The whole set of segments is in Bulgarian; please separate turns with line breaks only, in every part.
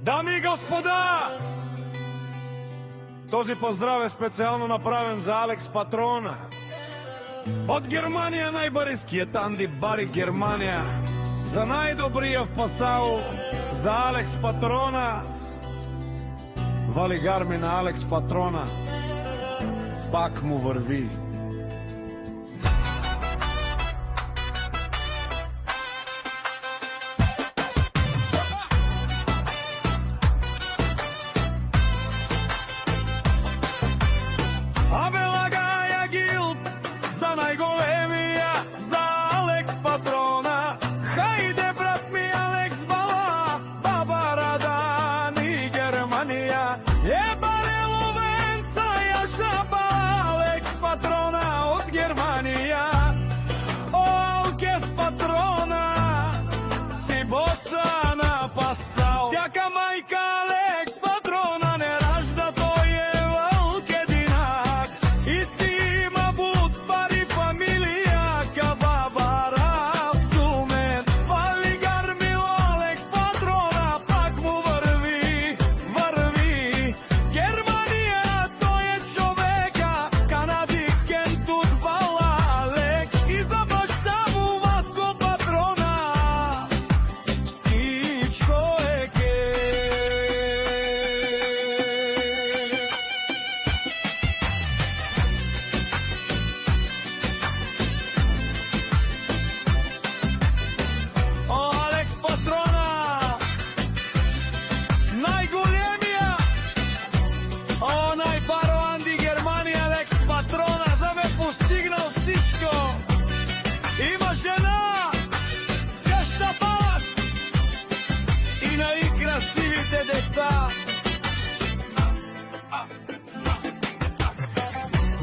Дами и господа, този поздрав е специјално направен за Алекс Патрона. Од Германија најбарискиот Анди Бари Германија. За најдобријав пасау за Алекс Патрона. Вали гарми на Алекс Патрона. Пак му върви.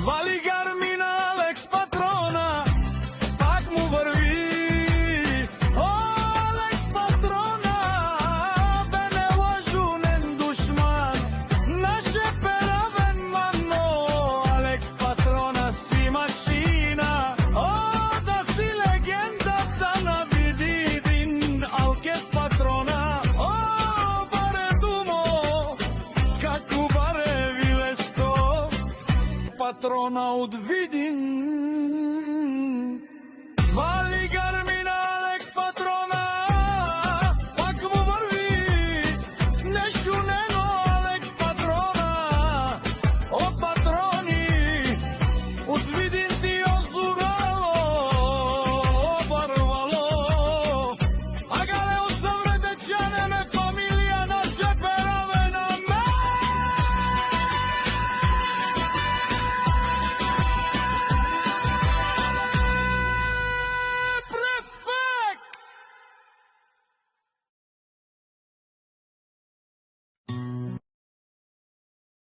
Вали гарми на Алекс Патрона, пак му върви. О, Алекс Патрона, бе нелажунен душман, наше перавен мано. Алекс Патрона си машина, о, да си легендата на Видин. Алекс Патрона, о, баре думо, како баре Вилеско. Патрона од Видин.